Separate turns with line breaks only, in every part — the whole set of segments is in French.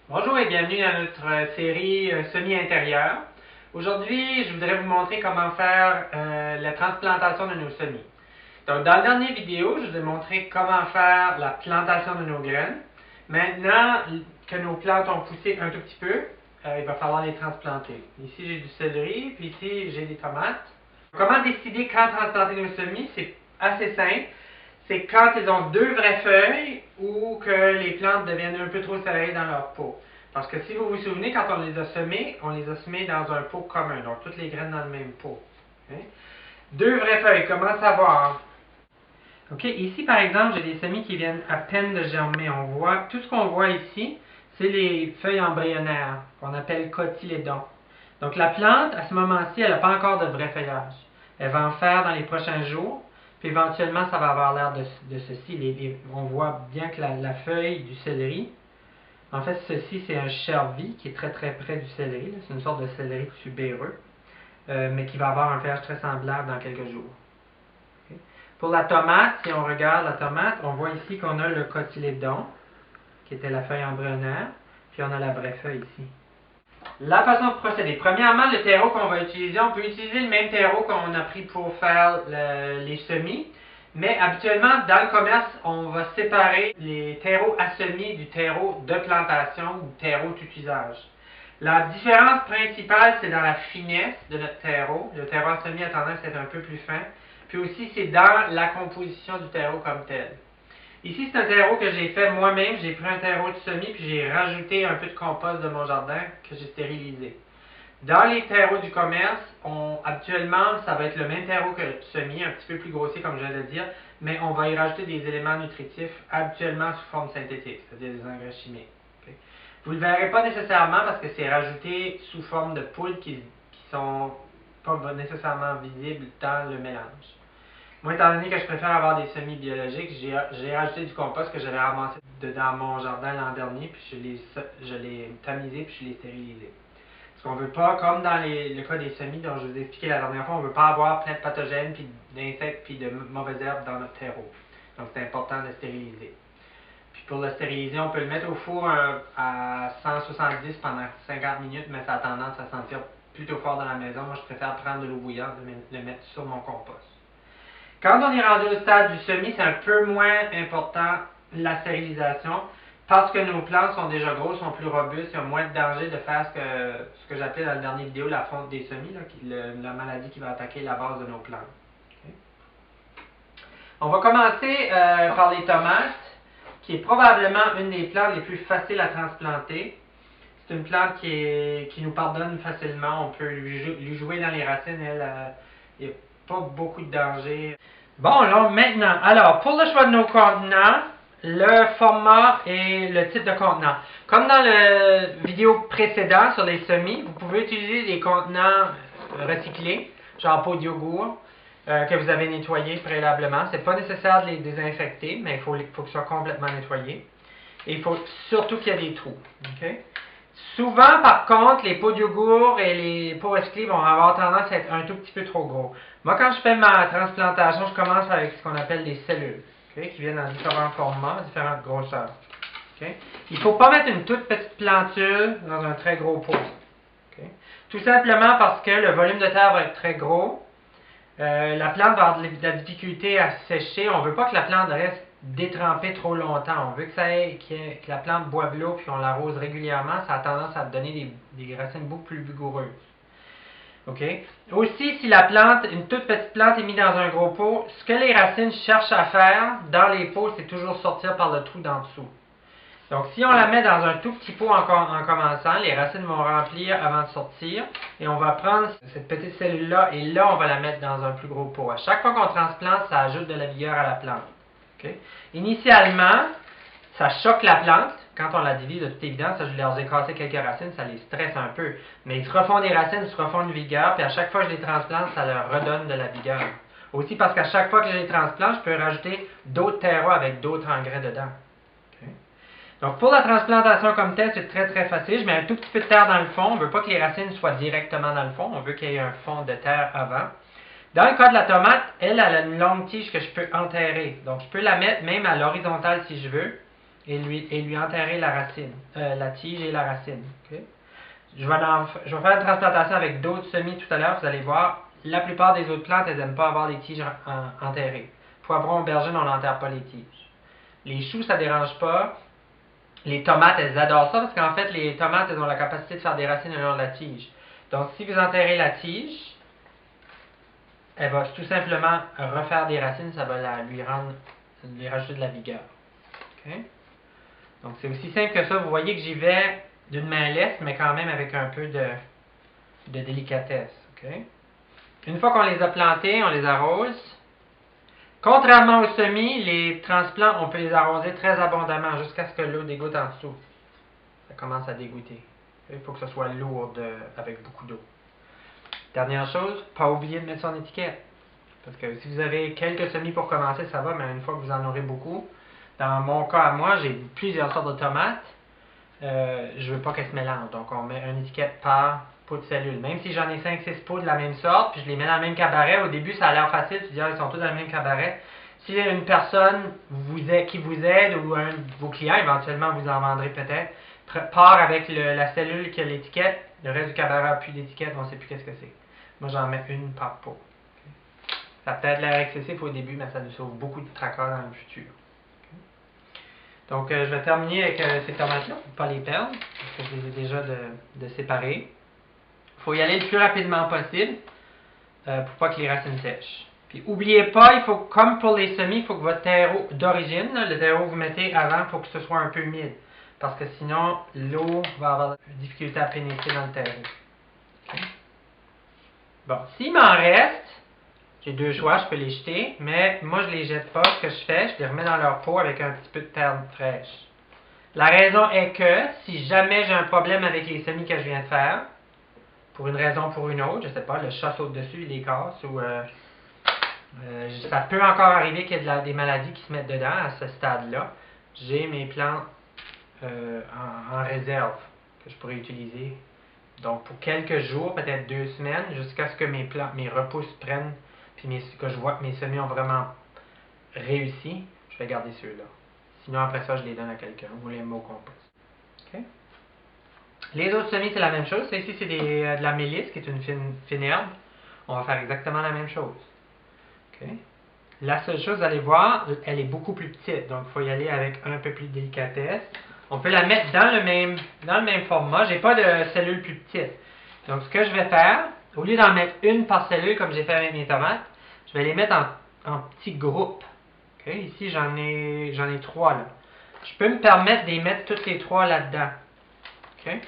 Bonjour et bienvenue dans notre série semis-intérieur. Aujourd'hui, je voudrais vous montrer comment faire la transplantation de nos semis. Donc, dans la dernière vidéo, je vous ai montré comment faire la plantation de nos graines. Maintenant que nos plantes ont poussé un tout petit peu, il va falloir les transplanter. Ici, j'ai du céleri, puis ici, j'ai des tomates. Comment décider quand transplanter nos semis? C'est assez simple. C'est quand ils ont deux vraies feuilles ou que les plantes deviennent un peu trop serrées dans leur pot. Parce que si vous vous souvenez, quand on les a semées dans un pot commun, donc toutes les graines dans le même pot. Okay? Deux vraies feuilles, comment savoir? Ok, ici par exemple, j'ai des semis qui viennent à peine de germer. Tout ce qu'on voit ici, c'est les feuilles embryonnaires, qu'on appelle cotylédons. Donc la plante, à ce moment-ci, elle n'a pas encore de vrai feuillage. Elle va en faire dans les prochains jours, puis éventuellement, ça va avoir l'air de ceci. On voit bien que la feuille du céleri, en fait, ceci, c'est un chervi qui est très très près du céleri. C'est une sorte de céleri tubéreux, mais qui va avoir un feuillage très semblable dans quelques jours. Okay. Pour la tomate, si on regarde la tomate, on voit ici qu'on a le cotylédon, qui était la feuille embryonnaire, puis on a la vraie feuille ici. La façon de procéder. Premièrement, le terreau qu'on va utiliser, on peut utiliser le même terreau qu'on a pris pour faire les semis, mais habituellement, dans le commerce, on va séparer les terreaux à semis du terreau de plantation ou terreau d'utilisage. La différence principale, c'est dans la finesse de notre terreau. Le terreau à semis a tendance à être un peu plus fin. Puis aussi, c'est dans la composition du terreau comme tel. Ici, c'est un terreau que j'ai fait moi-même. J'ai pris un terreau de semis puis j'ai rajouté un peu de compost de mon jardin que j'ai stérilisé. Dans les terreaux du commerce, habituellement, ça va être le même terreau que le semis, un petit peu plus grossier comme je viens de le dire, mais on va y rajouter des éléments nutritifs, habituellement sous forme synthétique, c'est-à-dire des engrais chimiques. Okay? Vous ne le verrez pas nécessairement parce que c'est rajouté sous forme de poudre qui sont pas nécessairement visibles dans le mélange. Moi, étant donné que je préfère avoir des semis biologiques, j'ai rajouté du compost que j'avais ramassé dans mon jardin l'an dernier, puis je l'ai tamisé, puis je l'ai stérilisé. Parce qu'on ne veut pas, comme dans le cas des semis dont je vous ai expliqué la dernière fois, on ne veut pas avoir plein de pathogènes, puis d'insectes, puis de mauvaises herbes dans notre terreau. Donc, c'est important de stériliser. Puis pour le stériliser, on peut le mettre au four à 170 pendant 50 minutes, mais ça a tendance à sentir plutôt fort dans la maison. Moi, je préfère prendre de l'eau bouillante et le mettre sur mon compost. Quand on est rendu au stade du semis, c'est un peu moins important la stérilisation parce que nos plantes sont déjà grosses, sont plus robustes, il y a moins de danger de faire ce que j'appelais dans la dernière vidéo la fonte des semis, la maladie qui va attaquer la base de nos plantes. Okay. On va commencer par les tomates, qui est probablement une des plantes les plus faciles à transplanter. C'est une plante qui nous pardonne facilement, on peut lui jouer dans les racines, il n'y a pas beaucoup de danger. Bon, là, maintenant, alors, pour le choix de nos contenants, le format et le type de contenant. Comme dans la vidéo précédente sur les semis, vous pouvez utiliser des contenants recyclés, genre pot de yogourt, que vous avez nettoyé préalablement. C'est pas nécessaire de les désinfecter, mais il faut qu'ils soient complètement nettoyés. Et il faut surtout qu'il y ait des trous. Okay? Souvent, par contre, les pots de yogourt et les pots recyclés vont avoir tendance à être un tout petit peu trop gros. Moi, quand je fais ma transplantation, je commence avec ce qu'on appelle des cellules, okay, qui viennent dans différents formats, différentes grosseurs. Okay? Il ne faut pas mettre une toute petite plantule dans un très gros pot. Okay? Tout simplement parce que le volume de terre va être très gros. La plante va avoir de la difficulté à sécher. On ne veut pas que la plante reste détrempée trop longtemps. On veut que la plante boive l'eau puis on l'arrose régulièrement. Ça a tendance à donner des racines beaucoup plus vigoureuses. Okay? Aussi, si une toute petite plante est mise dans un gros pot, ce que les racines cherchent à faire dans les pots, c'est toujours sortir par le trou d'en dessous. Donc, si on la met dans un tout petit pot en commençant, les racines vont remplir avant de sortir. Et on va prendre cette petite cellule-là et là, on va la mettre dans un plus gros pot. À chaque fois qu'on transplante, ça ajoute de la vigueur à la plante. Okay? Initialement, ça choque la plante. Quand on la divise, de toute évidence, je leur ai cassé quelques racines, ça les stresse un peu. Mais ils se refont des racines, ils se refont une vigueur, puis à chaque fois que je les transplante, ça leur redonne de la vigueur. Aussi parce qu'à chaque fois que je les transplante, je peux rajouter d'autres terreaux avec d'autres engrais dedans. Donc, pour la transplantation comme telle, c'est très très facile. Je mets un tout petit peu de terre dans le fond. On ne veut pas que les racines soient directement dans le fond. On veut qu'il y ait un fond de terre avant. Dans le cas de la tomate, elle a une longue tige que je peux enterrer. Donc, je peux la mettre même à l'horizontale si je veux. et lui enterrer la racine, la tige et la racine. Okay? Je vais faire une transplantation avec d'autres semis tout à l'heure, vous allez voir. La plupart des autres plantes, elles n'aiment pas avoir les tiges enterrées. Poivron, aubergine, on n'enterre pas les tiges. Les choux, ça ne dérange pas. Les tomates, elles adorent ça parce qu'en fait, les tomates, elles ont la capacité de faire des racines le long de la tige. Donc, si vous enterrez la tige, elle va tout simplement refaire des racines, ça va lui rajouter de la vigueur. Okay? Donc, c'est aussi simple que ça. Vous voyez que j'y vais d'une main leste, mais quand même avec un peu de délicatesse. Okay? Une fois qu'on les a plantés, on les arrose. Contrairement aux semis, les transplants, on peut les arroser très abondamment jusqu'à ce que l'eau dégoutte en dessous. Ça commence à dégoûter. Il faut que ce soit lourd avec beaucoup d'eau. Dernière chose, pas oublier de mettre son étiquette. Parce que si vous avez quelques semis pour commencer, ça va, mais une fois que vous en aurez beaucoup, dans mon cas à moi, j'ai plusieurs sortes de tomates. Je veux pas qu'elles se mélangent. Donc, on met une étiquette par pot de cellule. Même si j'en ai 5-6 pots de la même sorte, puis je les mets dans le même cabaret, au début, ça a l'air facile. Tu dis, ah, ils sont tous dans le même cabaret. Si une personne qui vous aide ou un de vos clients, éventuellement, vous en vendrez peut-être, part avec la cellule qui a l'étiquette, le reste du cabaret n'a plus d'étiquette, on ne sait plus qu'est-ce que c'est. Moi, j'en mets une par pot. Ça a peut-être l'air excessif au début, mais ça nous sauve beaucoup de tracas dans le futur. Donc, je vais terminer avec ces tomates-là, pour ne pas les perdre, parce que je les ai déjà de séparer. Il faut y aller le plus rapidement possible, pour pas que les racines sèchent. Puis, n'oubliez pas, il faut, comme pour les semis, il faut que votre terreau d'origine, le terreau que vous mettez avant, il faut que ce soit un peu humide. Parce que sinon, l'eau va avoir de la difficulté à pénétrer dans le terreau. Okay. Bon, s'il m'en reste, j'ai deux choix, je peux les jeter, mais moi je les jette pas. Ce que je fais, je les remets dans leur pot avec un petit peu de terre fraîche. La raison est que si jamais j'ai un problème avec les semis que je viens de faire, pour une raison ou pour une autre, je sais pas, le chat saute dessus, il les casse, ou ça peut encore arriver qu'il y ait des maladies qui se mettent dedans à ce stade-là. J'ai mes plantes en réserve que je pourrais utiliser. Donc pour quelques jours, peut-être 2 semaines, jusqu'à ce que mes repousses prennent, puis que je vois que mes semis ont vraiment réussi, je vais garder ceux-là. Sinon, après ça, je les donne à quelqu'un ou les mets au compost. Okay? Les autres semis, c'est la même chose. Ça ici, c'est de la mélisse, qui est une fine herbe. On va faire exactement la même chose. Okay? La seule chose, vous allez voir, elle est beaucoup plus petite. Donc, il faut y aller avec un peu plus de délicatesse. On peut la mettre dans le même format. Je n'ai pas de cellule plus petite. Donc, ce que je vais faire, au lieu d'en mettre une par cellule, comme j'ai fait avec mes tomates, je vais les mettre en petits groupes. Okay? Ici, j'en ai 3 là. Je peux me permettre de les mettre toutes les 3 là-dedans. Okay?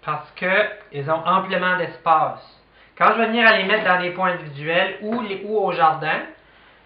Parce qu'ils ont amplement d'espace. Quand je vais venir à les mettre dans des points individuels ou au jardin,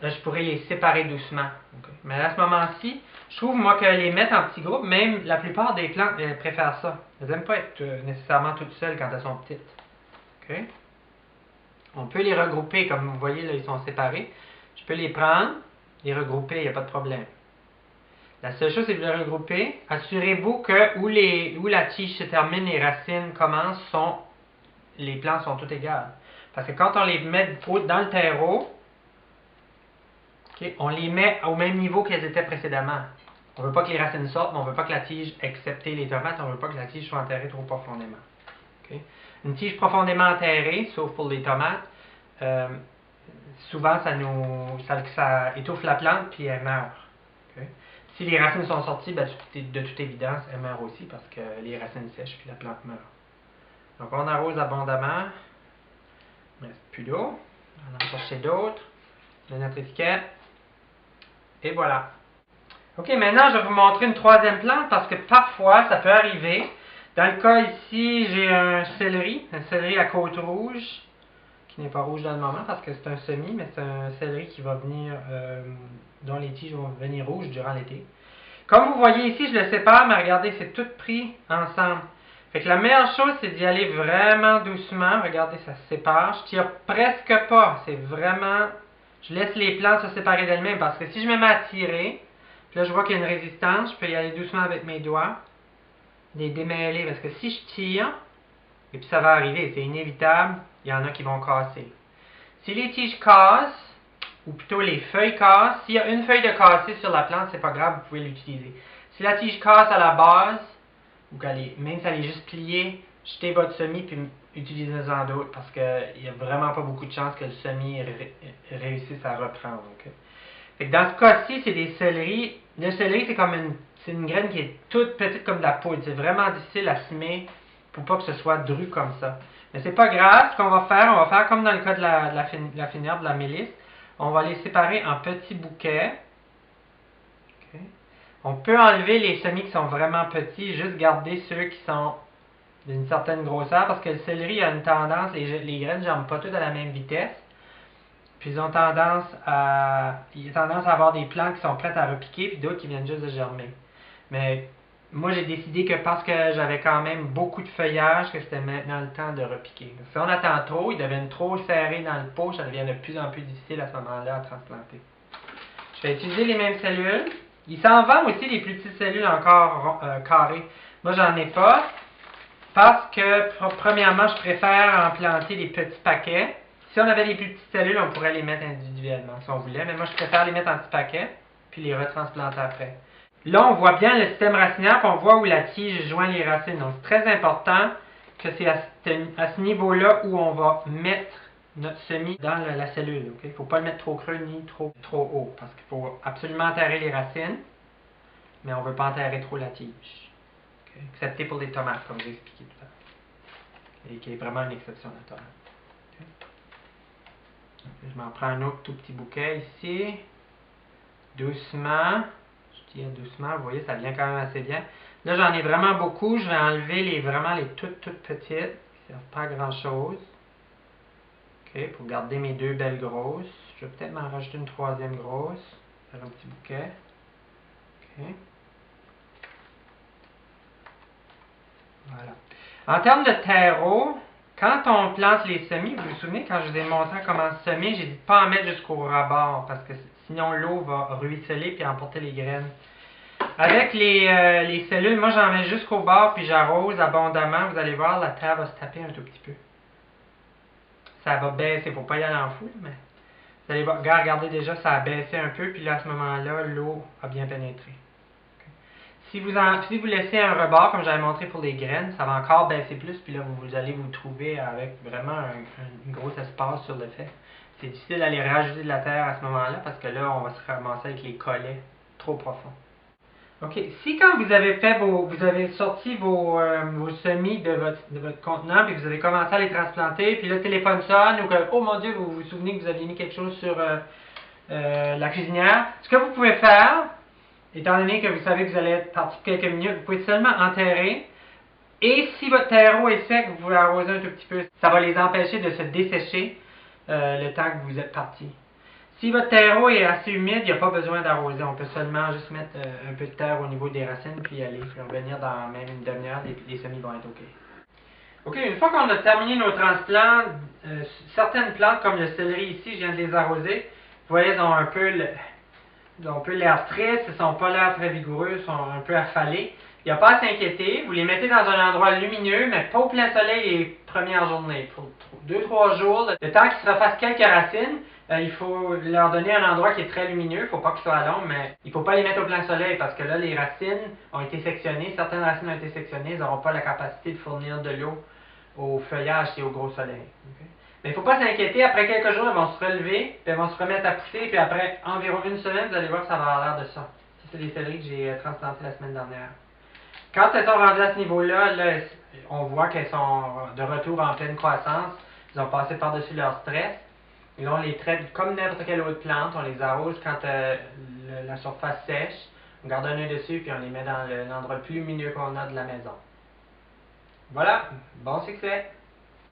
là, je pourrais les séparer doucement. Okay? Mais à ce moment-ci, je trouve, moi, que les mettre en petits groupes, même la plupart des plantes, elles préfèrent ça. Elles n'aiment pas être nécessairement toutes seules quand elles sont petites. Okay? On peut les regrouper, comme vous voyez, là, ils sont séparés. Je peux les prendre, les regrouper, il n'y a pas de problème. La seule chose, c'est de les regrouper. Assurez-vous que où la tige se termine, les racines commencent, les plantes sont toutes égales. Parce que quand on les met dans le terreau, okay, on les met au même niveau qu'elles étaient précédemment. On ne veut pas que les racines sortent, mais on ne veut pas que la tige, excepté les tomates, on ne veut pas que la tige soit enterrée trop profondément. Okay? Une tige profondément enterrée, sauf pour les tomates, souvent ça étouffe la plante puis elle meurt. Okay? Si les racines sont sorties, ben, de toute évidence, elle meurt aussi parce que les racines sèchent puis la plante meurt. Donc on arrose abondamment. Il ne reste plus d'eau. On en chercher d'autres. On met notre étiquette. Et voilà. Ok, maintenant je vais vous montrer une troisième plante parce que parfois ça peut arriver. Dans le cas ici, j'ai un céleri à côte rouge, qui n'est pas rouge dans le moment parce que c'est un semis, mais c'est un céleri qui va venir, dont les tiges vont venir rouges durant l'été. Comme vous voyez ici, je le sépare, mais regardez, c'est tout pris ensemble. Fait que la meilleure chose, c'est d'y aller vraiment doucement. Regardez, ça se sépare. Je tire presque pas. C'est vraiment... Je laisse les plantes se séparer d'elles-mêmes parce que si je me mets à tirer, puis là je vois qu'il y a une résistance, je peux y aller doucement avec mes doigts, les démêler. Parce que si je tire, et puis ça va arriver, c'est inévitable, il y en a qui vont casser. Si les tiges cassent, ou plutôt les feuilles cassent. S'il y a une feuille de cassée sur la plante, c'est pas grave, vous pouvez l'utiliser. Si la tige casse à la base, ou même si elle est juste pliée, jetez votre semis puis utilisez-en d'autres parce qu'il n'y a vraiment pas beaucoup de chances que le semis réussisse à reprendre. Okay? Fait que dans ce cas-ci, c'est des céleris. Le céleri, c'est une graine qui est toute petite comme de la poudre. C'est vraiment difficile à semer pour pas que ce soit dru comme ça. Mais c'est pas grave. Ce qu'on va faire comme dans le cas de la finière, de la mélisse. On va les séparer en petits bouquets. Okay. On peut enlever les semis qui sont vraiment petits, juste garder ceux qui sont d'une certaine grosseur, parce que le céleri a une tendance, les graines ne germent pas toutes à la même vitesse. Puis ils ont tendance à avoir des plants qui sont prêts à repiquer, puis d'autres qui viennent juste de germer. Mais moi, j'ai décidé que parce que j'avais quand même beaucoup de feuillage, que c'était maintenant le temps de repiquer. Si on attend trop, ils deviennent trop serrés dans le pot, ça devient de plus en plus difficile à ce moment-là à transplanter. Je vais utiliser les mêmes cellules. Il s'en vend aussi des plus petites cellules encore carrées. Moi, j'en ai pas. Parce que, premièrement, je préfère en planter des petits paquets. Si on avait des plus petites cellules, on pourrait les mettre individuellement, si on voulait. Mais moi, je préfère les mettre en petits paquets, puis les retransplanter après. Là, on voit bien le système racinaire, puis on voit où la tige joint les racines. Donc, c'est très important que c'est à ce niveau-là où on va mettre notre semis dans la cellule. Il ne faut pas le mettre trop creux ni trop haut, parce qu'il faut absolument enterrer les racines, mais on ne veut pas enterrer trop la tige. Excepté pour les tomates, comme j'ai expliqué tout à l'heure. Et qui est vraiment une exception, la tomate. Okay. Je m'en prends un autre tout petit bouquet ici. Doucement. Je tire doucement. Vous voyez, ça vient quand même assez bien. Là, j'en ai vraiment beaucoup. Je vais enlever vraiment les toutes petites. Qui ne servent pas à grand chose. OK, pour garder mes deux belles grosses. Je vais peut-être m'en rajouter une troisième grosse. Faire un petit bouquet. OK. Voilà. En termes de terreau, quand on plante les semis, vous vous souvenez, quand je vous ai montré comment semer, j'ai dit de ne pas en mettre jusqu'au ras-bord, parce que sinon l'eau va ruisseler et emporter les graines. Avec les cellules, moi j'en mets jusqu'au bord puis j'arrose abondamment. Vous allez voir, la terre va se taper un tout petit peu. Ça va baisser, il ne faut pas y aller en fou, mais vous allez voir, regardez déjà, ça a baissé un peu, puis là à ce moment-là, l'eau a bien pénétré. Si vous laissez un rebord, comme j'avais montré pour les graines, ça va encore baisser plus, puis là, vous allez vous trouver avec vraiment un gros espace sur le fait. C'est difficile d'aller rajouter de la terre à ce moment-là, parce que là, on va se ramasser avec les collets trop profonds. OK. Si quand vous avez sorti vos semis de votre contenant, puis vous avez commencé à les transplanter, puis là, le téléphone sonne, ou que, oh mon Dieu, vous vous souvenez que vous aviez mis quelque chose sur la cuisinière, ce que vous pouvez faire, étant donné que vous savez que vous allez être parti pour quelques minutes, vous pouvez seulement enterrer. Et si votre terreau est sec, vous pouvez arroser un tout petit peu. Ça va les empêcher de se dessécher le temps que vous êtes parti. Si votre terreau est assez humide, il n'y a pas besoin d'arroser. On peut seulement juste mettre un peu de terre au niveau des racines, puis aller revenir dans même une demi-heure, les semis vont être OK. OK, une fois qu'on a terminé nos transplants, certaines plantes, comme le céleri ici, je viens de les arroser. Vous voyez, elles ont un peu l'air triste, ils ne sont pas l'air très vigoureux, ils sont un peu affalés. Il n'y a pas à s'inquiéter. Vous les mettez dans un endroit lumineux, mais pas au plein soleil les premières journées. Pour 2-3 jours, le temps qu'ils se refassent quelques racines, il faut leur donner un endroit qui est très lumineux. Il ne faut pas qu'ils soient à l'ombre, mais il ne faut pas les mettre au plein soleil parce que là, les racines ont été sectionnées. Certaines racines ont été sectionnées. Ils n'auront pas la capacité de fournir de l'eau au feuillage et au gros soleil. Okay? Mais il ne faut pas s'inquiéter. Après quelques jours, elles vont se relever, puis elles vont se remettre à pousser. Puis après environ une semaine, vous allez voir que ça va avoir l'air de ça. Ça, c'est des céleris que j'ai transplantés la semaine dernière. Quand elles sont rendues à ce niveau-là, là, on voit qu'elles sont de retour en pleine croissance. Ils ont passé par-dessus leur stress. Et là, on les traite comme n'importe quelle autre plante. On les arrose quand la surface sèche. On garde un œil dessus, puis on les met dans l'endroit le plus lumineux qu'on a de la maison. Voilà, bon succès!